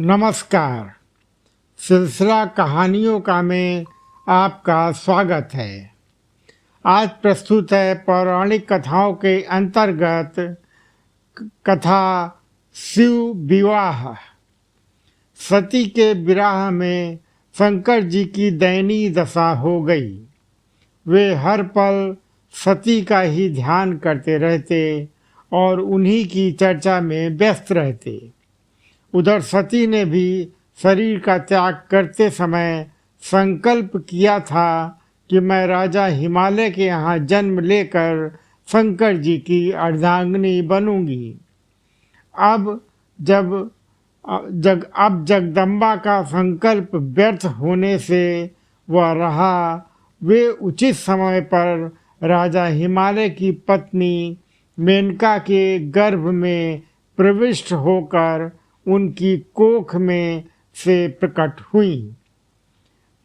नमस्कार। सिलसिला कहानियों का में आपका स्वागत है। आज प्रस्तुत है पौराणिक कथाओं के अंतर्गत कथा शिव विवाह। सती के विवाह में शंकर जी की दयनीय दशा हो गई। वे हर पल सती का ही ध्यान करते रहते और उन्हीं की चर्चा में व्यस्त रहते। उधर सती ने भी शरीर का त्याग करते समय संकल्प किया था कि मैं राजा हिमालय के यहाँ जन्म लेकर शंकर जी की अर्धांगिनी बनूंगी। अब जगदम्बा का संकल्प व्यर्थ होने से वह रहा। वे उचित समय पर राजा हिमालय की पत्नी मेनका के गर्भ में प्रविष्ट होकर उनकी कोख में से प्रकट हुई।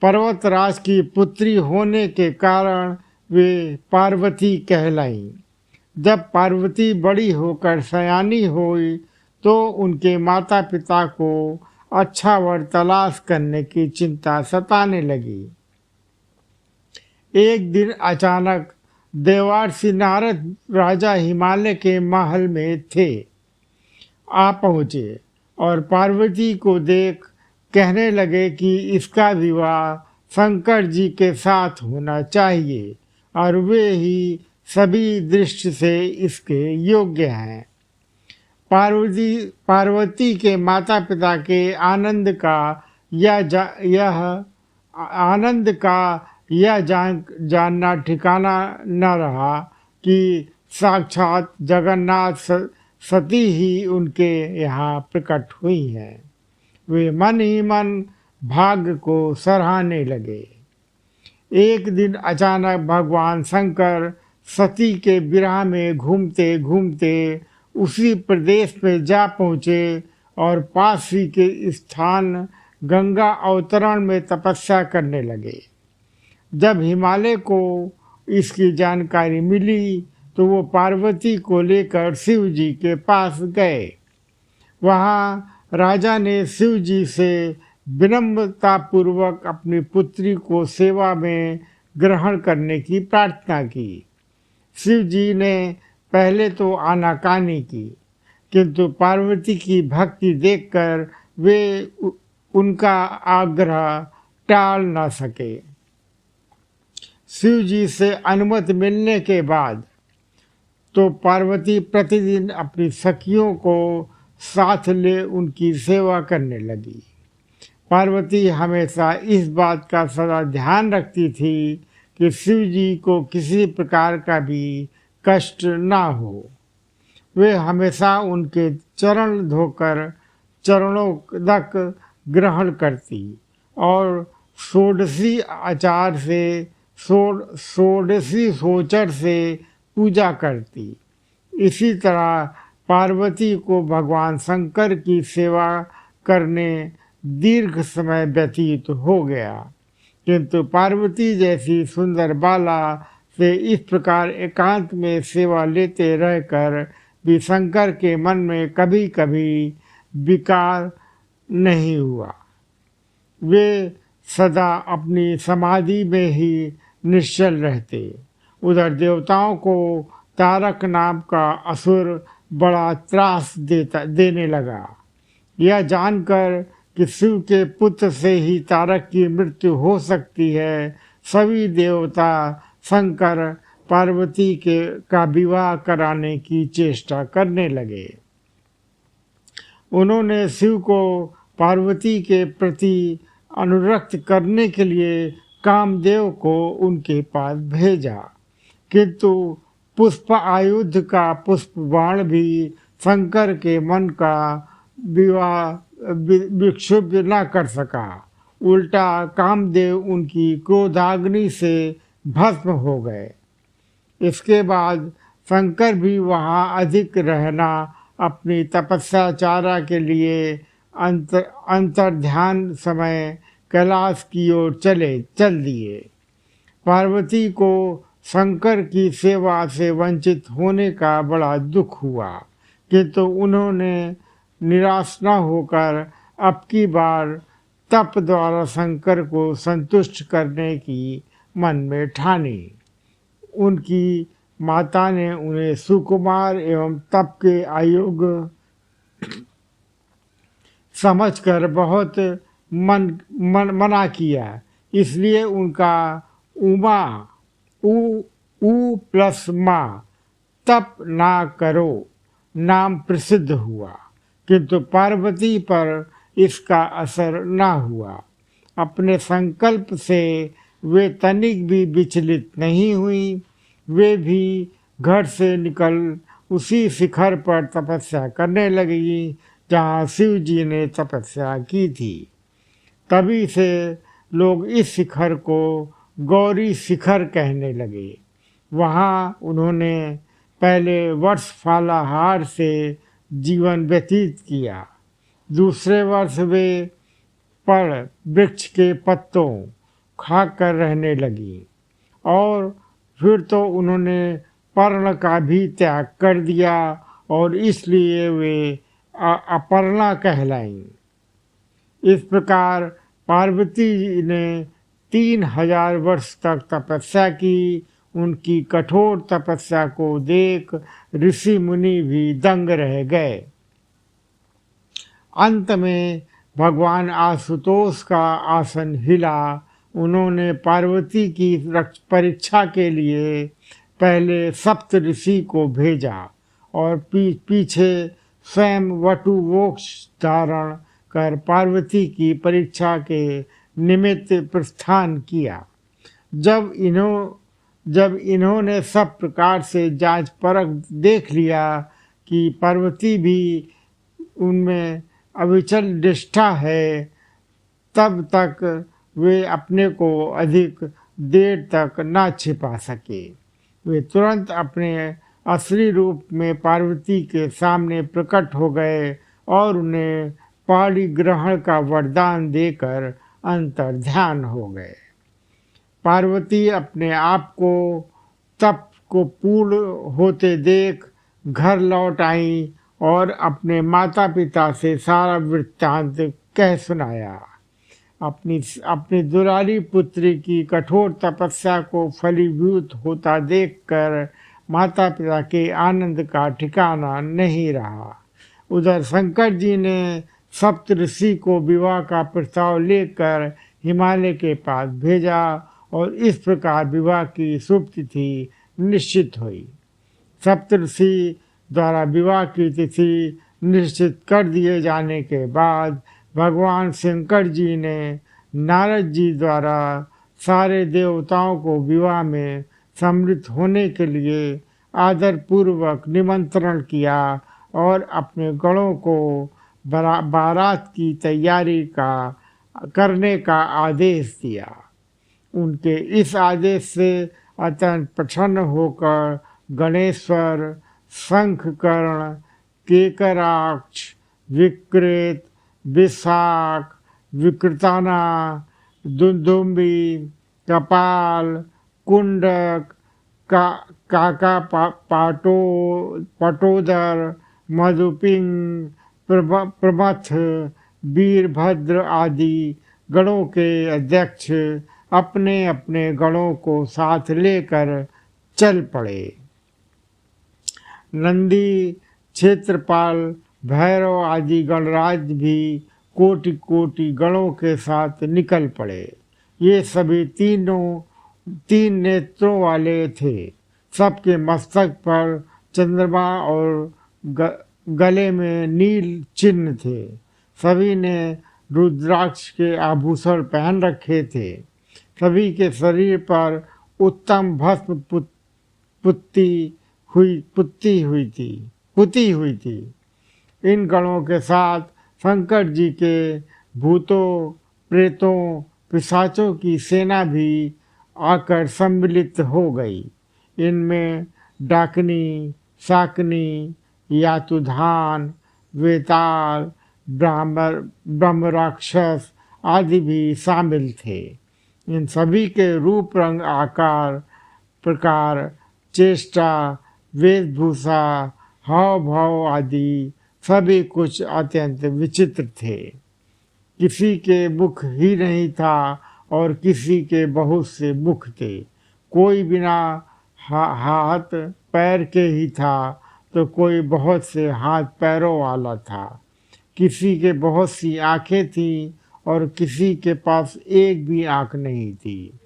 पर्वतराज की पुत्री होने के कारण वे पार्वती कहलाई। जब पार्वती बड़ी होकर सयानी हुई तो उनके माता पिता को अच्छा वर तलाश करने की चिंता सताने लगी। एक दिन अचानक देवर्षि नारद राजा हिमालय के महल में आ पहुँचे और पार्वती को देख कहने लगे कि इसका विवाह शंकर जी के साथ होना चाहिए और वे ही सभी दृष्टि से इसके योग्य हैं। पार्वती के माता पिता के आनंद का यह जानना ठिकाना न रहा कि साक्षात जगन्नाथ सती ही उनके यहाँ प्रकट हुई हैं। वे मन ही मन भाग्य को सराहने लगे। एक दिन अचानक भगवान शंकर सती के विरह में घूमते घूमते उसी प्रदेश में जा पहुँचे और पास ही के स्थान गंगा अवतरण में तपस्या करने लगे। जब हिमालय को इसकी जानकारी मिली तो वो पार्वती को लेकर शिव जी के पास गए। वहाँ राजा ने शिव जी से विनम्रतापूर्वक अपनी पुत्री को सेवा में ग्रहण करने की प्रार्थना की। शिव जी ने पहले तो आनाकानी की, किंतु पार्वती की भक्ति देखकर वे उनका आग्रह टाल न सके। शिव जी से अनुमति मिलने के बाद तो पार्वती प्रतिदिन अपनी सखियों को साथ ले उनकी सेवा करने लगी। पार्वती हमेशा इस बात का सदा ध्यान रखती थी कि शिव जी को किसी प्रकार का भी कष्ट ना हो। वे हमेशा उनके चरण धोकर चरणों तक ग्रहण करती और षोडशी सोचर से पूजा करती। इसी तरह पार्वती को भगवान शंकर की सेवा करने दीर्घ समय व्यतीत हो गया, किंतु पार्वती जैसी सुंदर बाला से इस प्रकार एकांत में सेवा लेते रहकर भी शंकर के मन में कभी कभी विकार नहीं हुआ। वे सदा अपनी समाधि में ही निश्चल रहते। उधर देवताओं को तारक नाम का असुर बड़ा त्रास देने लगा। यह जानकर कि शिव के पुत्र से ही तारक की मृत्यु हो सकती है, सभी देवता शंकर पार्वती का विवाह कराने की चेष्टा करने लगे। उन्होंने शिव को पार्वती के प्रति अनुरक्त करने के लिए कामदेव को उनके पास भेजा, किंतु पुष्प आयुध का पुष्प बाण भी शंकर के मन का विक्षुब्ध न कर सका। उल्टा कामदेव उनकी क्रोधाग्नि से भस्म हो गए। इसके बाद शंकर भी वहाँ अधिक रहना अपनी तपस्याचारा के लिए अंतर्ध्यान समय कैलाश की ओर चल दिए। पार्वती को शंकर की सेवा से वंचित होने का बड़ा दुख हुआ, किंतु उन्होंने निराश न होकर अब की बार तप द्वारा शंकर को संतुष्ट करने की मन में ठानी। उनकी माता ने उन्हें सुकुमार एवं तप के अयोग्य समझकर बहुत मना किया। इसलिए उनका उमा उ उ प्लस माँ तप ना करो नाम प्रसिद्ध हुआ, किंतु पार्वती पर इसका असर ना हुआ। अपने संकल्प से वे तनिक भी विचलित नहीं हुई। वे भी घर से निकल उसी शिखर पर तपस्या करने लगी जहाँ शिव जी ने तपस्या की थी। तभी से लोग इस शिखर को गौरी शिखर कहने लगे। वहाँ उन्होंने पहले वर्ष फलाहार से जीवन व्यतीत किया। दूसरे वर्ष वे पेड़ वृक्ष के पत्तों खाकर रहने लगी और फिर तो उन्होंने पर्ण का भी त्याग कर दिया और इसलिए वे अपर्णा कहलाईं। इस प्रकार पार्वती जी ने 3000 वर्ष तक तपस्या की। उनकी कठोर तपस्या को देख ऋषि मुनि भी दंग रह गए। अंत में भगवान आशुतोष का आसन हिला। उन्होंने पार्वती की परीक्षा के लिए पहले सप्त ऋषि को भेजा और पीछे स्वयं वटुवोक्ष धारण कर पार्वती की परीक्षा के निमित्त प्रस्थान किया। जब इन्होंने सब प्रकार से जांच परख देख लिया कि पार्वती भी उनमें अविचल निष्ठा है, तब तक वे अपने को अधिक देर तक न छिपा सके। वे तुरंत अपने असली रूप में पार्वती के सामने प्रकट हो गए और उन्हें पाणी ग्रहण का वरदान देकर अंतर्ध्यान हो गए। पार्वती अपने आप को तप को पूर्ण होते देख घर लौट आई और अपने माता पिता से सारा वृत्तांत कह सुनाया। अपनी दुलारी पुत्री की कठोर तपस्या को फलीभूत होता देखकर माता पिता के आनंद का ठिकाना नहीं रहा। उधर शंकर जी ने सप्तऋषि को विवाह का प्रस्ताव लेकर हिमालय के पास भेजा और इस प्रकार विवाह की शुभ तिथि निश्चित हुई। सप्तऋषि द्वारा विवाह की तिथि निश्चित कर दिए जाने के बाद भगवान शंकर जी ने नारद जी द्वारा सारे देवताओं को विवाह में सम्मिलित होने के लिए आदर पूर्वक निमंत्रण किया और अपने गणों को बारात की तैयारी करने का आदेश दिया। उनके इस आदेश से अत्यंत प्रसन्न होकर गणेश्वर, शंखकर्ण, केकराक्ष, विक्रेत, विशाख, विकृताना, दुंदुम्बी, कपाल, कुंडक, काका पटोदर, मधुपिंग, प्रमथ, वीरभद्र आदि गणों के अध्यक्ष अपने अपने गणों को साथ लेकर चल पड़े। नंदी, क्षेत्रपाल, भैरव आदि गणराज भी कोटि कोटि गणों के साथ निकल पड़े। ये सभी तीन नेत्रों वाले थे। सबके मस्तक पर चंद्रमा और गले में नील चिन्ह थे। सभी ने रुद्राक्ष के आभूषण पहन रखे थे। सभी के शरीर पर उत्तम भस्म पुती हुई थी। इन गणों के साथ शंकर जी के भूतों, प्रेतों, पिशाचों की सेना भी आकर सम्मिलित हो गई। इनमें डाकनी, शाकनी, यातुधान, वेताल, ब्रह्म राक्षस आदि भी शामिल थे। इन सभी के रूप, रंग, आकार, प्रकार, चेष्टा, वेशभूषा, हाव भाव आदि सभी कुछ अत्यंत विचित्र थे। किसी के मुख ही नहीं था और किसी के बहुत से मुख थे। कोई बिना हाथ पैर के ही था तो कोई बहुत से हाथ पैरों वाला था। किसी के बहुत सी आंखें थीं और किसी के पास एक भी आंख नहीं थी।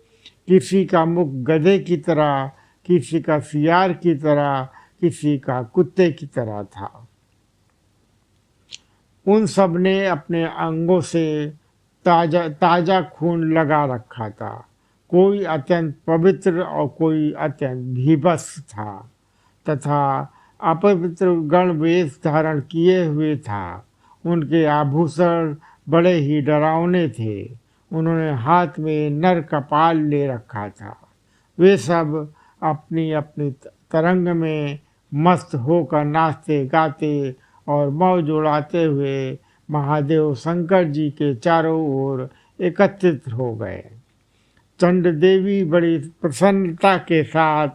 किसी का मुख गधे की तरह, किसी का सियार की तरह, किसी का कुत्ते की तरह था। उन सब ने अपने अंगों से ताजा ताजा खून लगा रखा था। कोई अत्यंत पवित्र और कोई अत्यंत भीभत्स था तथा अपवित्र गण वेश धारण किए हुए था। उनके आभूषण बड़े ही डरावने थे। उन्होंने हाथ में नर कपाल ले रखा था। वे सब अपनी अपनी तरंग में मस्त होकर नाचते गाते और मौज उड़ाते हुए महादेव शंकर जी के चारों ओर एकत्रित हो गए। चंड देवी बड़ी प्रसन्नता के साथ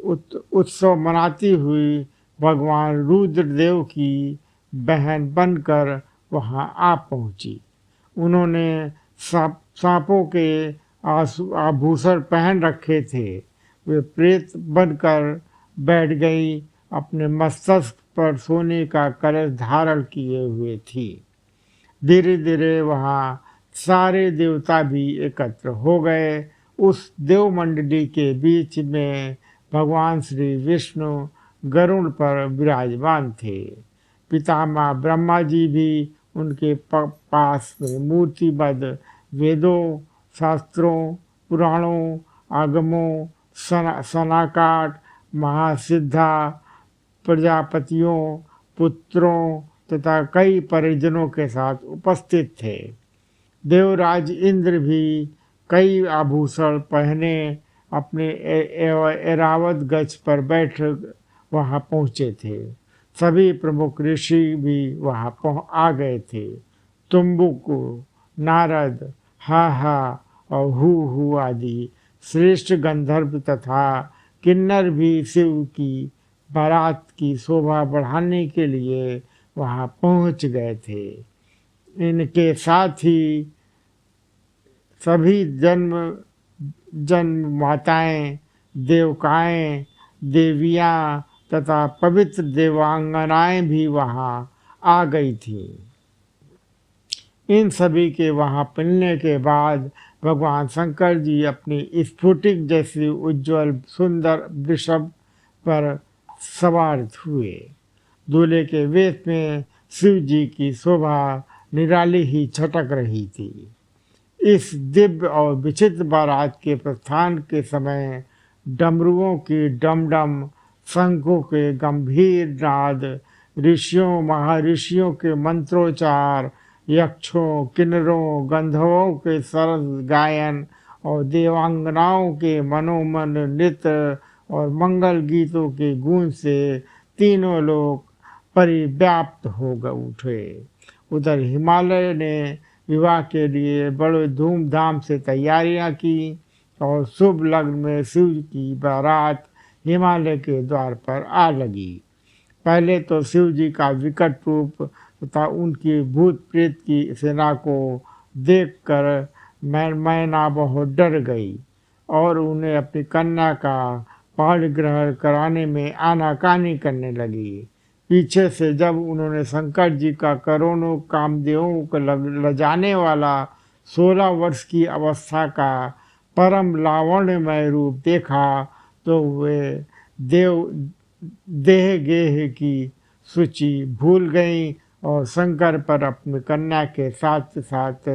उत्सव मनाती हुई भगवान रुद्रदेव की बहन बनकर वहां आ पहुंची। उन्होंने सांपों के आभूषण पहन रखे थे। वे प्रेत बनकर बैठ गई, अपने मस्तक पर सोने का कलश धारण किए हुए थी। धीरे धीरे वहाँ सारे देवता भी एकत्र हो गए। उस देव मंडली के बीच में भगवान श्री विष्णु गरुड़ पर विराजमान थे। पितामह ब्रह्मा जी भी उनके पास में मूर्तिबद्ध वेदों, शास्त्रों, पुराणों, आगमों, सनाकाट, महासिद्धा, प्रजापतियों, पुत्रों तथा कई परिजनों के साथ उपस्थित थे। देवराज इंद्र भी कई आभूषण पहने अपने ऐरावत गज पर बैठ वहां पहुंचे थे। सभी प्रमुख ऋषि भी वहां आ गए थे। तुम्बुकु, नारद, हा और हु आदि श्रेष्ठ गंधर्व तथा किन्नर भी शिव की बारात की शोभा बढ़ाने के लिए वहां पहुंच गए थे। इनके साथ ही सभी जन्म माताएं, देवकाएं, देवियां तथा पवित्र देवांगनाएं भी वहां आ गई थीं। इन सभी के वहां मिलने के बाद भगवान शंकर जी अपनी स्फुटिक जैसी उज्जवल सुंदर वृषभ पर सवार हुए। दूल्हे के वेश में शिव जी की शोभा निराली ही छटक रही थी। इस दिव्य और विचित्र बारात के प्रस्थान के समय डमरुओं की डमडम, शंखों के गंभीर नाद, ऋषियों महर्षियों के मंत्रोच्चार, यक्षों, किन्नरों, गंधर्वों के सरस गायन और देवांगनाओं के मनोमन नृत्य और मंगल गीतों के गूंज से तीनों लोग परिव्याप्त हो उठे। उधर हिमालय ने विवाह के लिए बड़े धूमधाम से तैयारियां की और शुभ लग्न में शिव की बारात हिमालय के द्वार पर आ लगी। पहले तो शिव जी का विकट रूप तथा उनकी भूत प्रेत की सेना को देखकर मैना बहुत डर गई और उन्हें अपनी कन्या का पाणी ग्रहण कराने में आनाकानी करने लगी। पीछे से जब उन्होंने शंकर जी का करोड़ों कामदेवों को लजाने वाला 16 वर्ष की अवस्था का परम लावण्यमय रूप देखा तो वे देह गेह की सूची भूल गईं और शंकर पर अपनी कन्या के साथ साथ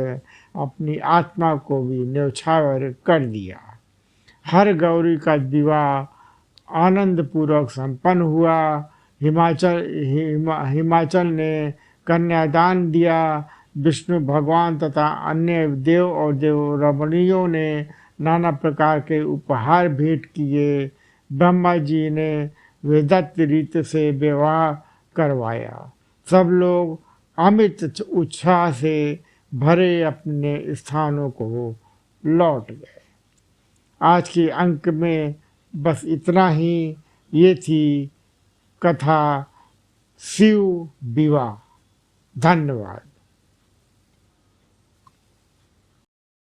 अपनी आत्मा को भी न्यौछावर कर दिया। हर गौरी का विवाह आनंद पूर्वक संपन्न हुआ। हिमाचल ने कन्यादान दिया। विष्णु भगवान तथा अन्य देव और देव रमणियों ने नाना प्रकार के उपहार भेंट किए। ब्रह्मा जी ने वेदत्त रीत से विवाह करवाया। सब लोग अमित उत्साह से भरे अपने स्थानों को लौट गए। आज के अंक में बस इतना ही। ये थी कथा शिव विवाह। धन्यवाद।